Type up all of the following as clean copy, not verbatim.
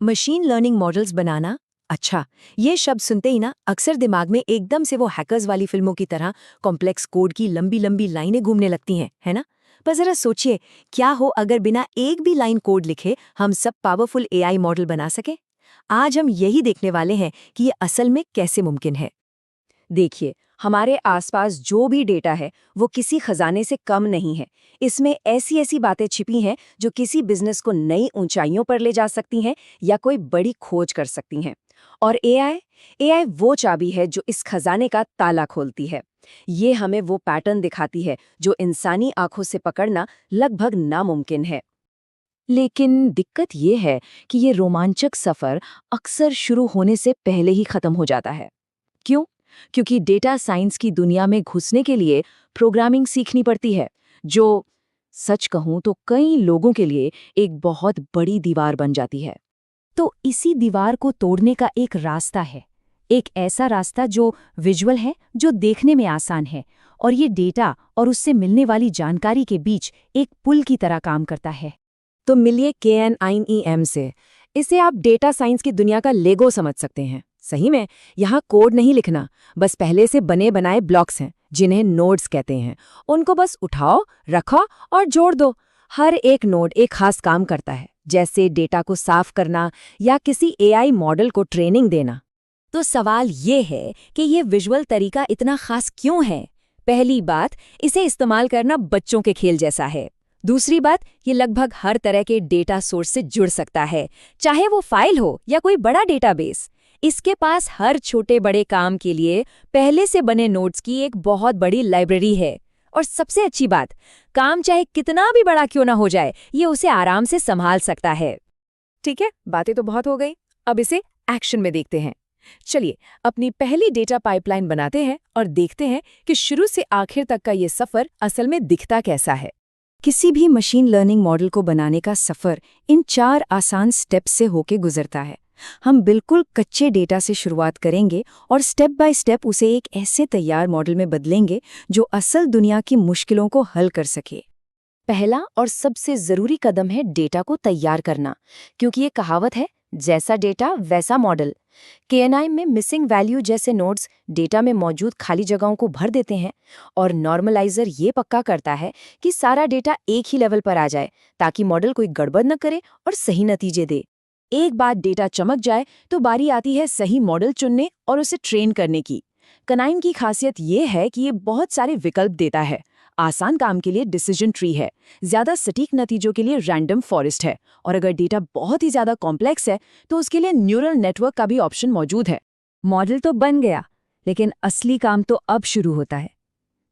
Machine learning models बनाना। अच्छा, ये शब्द सुनते ही ना अक्सर दिमाग में एकदम से वो हैकर्स वाली फिल्मों की तरह कॉम्प्लेक्स कोड की लंबी लंबी लाइनें घूमने लगती हैं, है ना? पर जरा सोचिए, क्या हो अगर बिना एक भी लाइन कोड लिखे हम सब पावरफुल एआई मॉडल बना सके? आज हम यही देखने वाले हैं कि ये असल में कैसे मुमकिन है। देखिए, हमारे आसपास जो भी डेटा है वो किसी खजाने से कम नहीं है। इसमें ऐसी ऐसी बातें छिपी हैं जो किसी बिजनेस को नई ऊंचाइयों पर ले जा सकती हैं या कोई बड़ी खोज कर सकती हैं। और एआई एआई वो चाबी है जो इस खजाने का ताला खोलती है। ये हमें वो पैटर्न दिखाती है जो इंसानी आंखों से पकड़ना लगभग नामुमकिन है। लेकिन दिक्कत ये है कि ये रोमांचक सफर अक्सर शुरू होने से पहले ही खत्म हो जाता है। क्यों? क्योंकि डेटा साइंस की दुनिया में घुसने के लिए प्रोग्रामिंग सीखनी पड़ती है, जो सच कहूं तो कई लोगों के लिए एक बहुत बड़ी दीवार बन जाती है। तो इसी दीवार को तोड़ने का एक रास्ता है, एक ऐसा रास्ता जो विजुअल है, जो देखने में आसान है, और ये डेटा और उससे मिलने वाली जानकारी के बीच एक पुल की तरह काम करता है। तो मिलिए KNIME से। इसे आप डेटा साइंस की दुनिया का लेगो समझ सकते हैं। सही में, यहाँ कोड नहीं लिखना, बस पहले से बने बनाए ब्लॉक्स हैं जिन्हें नोड्स कहते हैं। उनको बस उठाओ, रखो और जोड़ दो। हर एक नोड एक खास काम करता है, जैसे डेटा को साफ करना या किसी एआई मॉडल को ट्रेनिंग देना। तो सवाल ये है कि ये विजुअल तरीका इतना खास क्यों है? पहली बात, इसे इस्तेमाल करना बच्चों के खेल जैसा है। दूसरी बात, ये लगभग हर तरह के डेटा सोर्स से जुड़ सकता है, चाहे वो फाइल हो या कोई बड़ा डेटाबेस। इसके पास हर छोटे बड़े काम के लिए पहले से बने नोट्स की एक बहुत बड़ी लाइब्रेरी है। और सबसे अच्छी बात, काम चाहे कितना भी बड़ा क्यों ना हो जाए, ये उसे आराम से संभाल सकता है। ठीक है, बातें तो बहुत हो गई, अब इसे एक्शन में देखते हैं। चलिए अपनी पहली डेटा पाइपलाइन बनाते हैं और देखते हैं कि शुरू से आखिर तक का ये सफ़र असल में दिखता कैसा है। किसी भी मशीन लर्निंग मॉडल को बनाने का सफ़र इन 4 आसान स्टेप्स से होके गुजरता है। हम बिल्कुल कच्चे डेटा से शुरुआत करेंगे और स्टेप बाय स्टेप उसे एक ऐसे तैयार मॉडल में बदलेंगे जो असल दुनिया की मुश्किलों को हल कर सके। पहला और सबसे ज़रूरी कदम है डेटा को तैयार करना, क्योंकि ये कहावत है, जैसा डेटा वैसा मॉडल। KNI में मिसिंग वैल्यू जैसे नोड्स डेटा में मौजूद खाली जगहों को भर देते हैं, और नॉर्मलाइजर ये पक्का करता है कि सारा डेटा एक ही लेवल पर आ जाए, ताकि मॉडल कोई गड़बड़ न करे और सही नतीजे दे। एक बार डेटा चमक जाए तो बारी आती है सही मॉडल चुनने और उसे ट्रेन करने की। कनाइम की खासियत ये है कि ये बहुत सारे विकल्प देता है। आसान काम के लिए डिसीजन ट्री है, ज्यादा सटीक नतीजों के लिए रैंडम फॉरेस्ट है, और अगर डेटा बहुत ही ज्यादा कॉम्प्लेक्स है तो उसके लिए न्यूरल नेटवर्क का भी ऑप्शन मौजूद है। मॉडल तो बन गया, लेकिन असली काम तो अब शुरू होता है।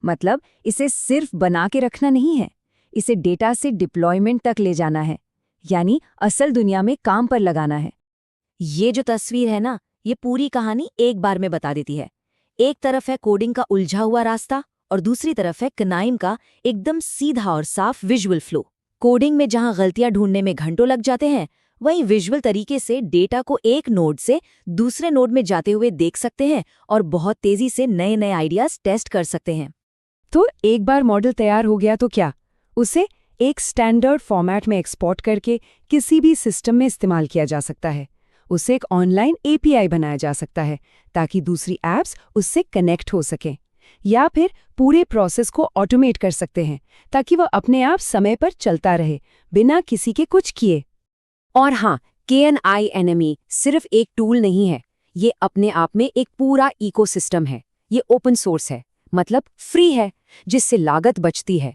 मतलब इसे सिर्फ बना के रखना नहीं है, इसे डेटा से डिप्लॉयमेंट तक ले जाना है, यानी असल दुनिया में काम पर लगाना है। ये जो तस्वीर है ना, ये पूरी कहानी एक बार में बता देती है। एक तरफ है कोडिंग का उलझा हुआ रास्ता और दूसरी तरफ है कनाइम का एकदम सीधा और साफ विजुअल फ्लो। कोडिंग में जहां गलतियां ढूंढने में घंटों लग जाते हैं, वहीं विजुअल तरीके से डेटा को एक नोड से दूसरे नोड में जाते हुए देख सकते हैं और बहुत तेजी से नए नए आइडियाज टेस्ट कर सकते हैं। तो एक बार मॉडल तैयार हो गया तो क्या? उसे एक स्टैंडर्ड फॉर्मेट में एक्सपोर्ट करके किसी भी सिस्टम में इस्तेमाल किया जा सकता है। उसे एक ऑनलाइन API बनाया जा सकता है ताकि दूसरी ऐप्स उससे कनेक्ट हो सकें, या फिर पूरे प्रोसेस को ऑटोमेट कर सकते हैं ताकि वह अपने आप समय पर चलता रहे, बिना किसी के कुछ किए। और हाँ, KNIME सिर्फ एक टूल नहीं है, ये अपने आप में एक पूरा इकोसिस्टम है। ये ओपन सोर्स है, मतलब फ्री है, जिससे लागत बचती है।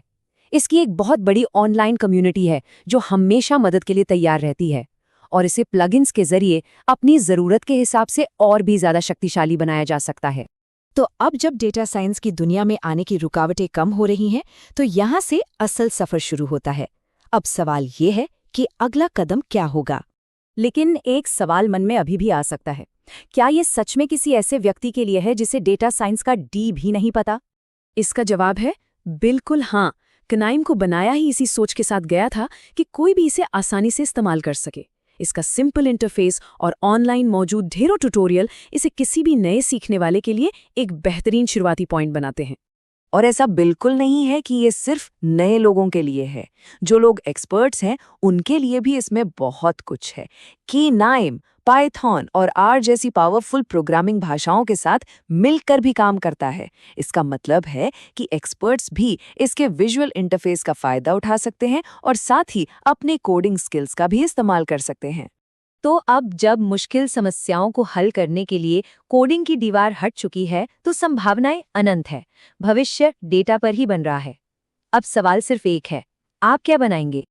इसकी एक बहुत बड़ी ऑनलाइन कम्युनिटी है जो हमेशा मदद के लिए तैयार रहती है, और इसे प्लगइन्स के जरिए अपनी ज़रूरत के हिसाब से और भी ज़्यादा शक्तिशाली बनाया जा सकता है। तो अब जब डेटा साइंस की दुनिया में आने की रुकावटें कम हो रही हैं, तो यहाँ से असल सफ़र शुरू होता है। अब सवाल ये है कि अगला कदम क्या होगा? लेकिन एक सवाल मन में अभी भी आ सकता है, क्या ये सच में किसी ऐसे व्यक्ति के लिए है जिसे डेटा साइंस का डी भी नहीं पता? इसका जवाब है बिल्कुल हाँ। कनाइम को बनाया ही इसी सोच के साथ गया था कि कोई भी इसे आसानी से इस्तेमाल कर सके। इसका सिंपल इंटरफेस और ऑनलाइन मौजूद ढेरों ट्यूटोरियल इसे किसी भी नए सीखने वाले के लिए एक बेहतरीन शुरुआती पॉइंट बनाते हैं। और ऐसा बिल्कुल नहीं है कि ये सिर्फ नए लोगों के लिए है। जो लोग एक्सपर्ट्स हैं, उनके लिए भी इसमें बहुत कुछ है। K9, पाइथन और आर जैसी पावरफुल प्रोग्रामिंग भाषाओं के साथ मिलकर भी काम करता है। इसका मतलब है कि एक्सपर्ट्स भी इसके विजुअल इंटरफेस का फायदा उठा सकते हैं और साथ ही अपने कोडिंग स्किल्स का भी इस्तेमाल कर सकते हैं। तो अब जब मुश्किल समस्याओं को हल करने के लिए कोडिंग की दीवार हट चुकी है, तो संभावनाएं अनंत है। भविष्य डेटा पर ही बन रहा है। अब सवाल सिर्फ एक है, आप क्या बनाएंगे?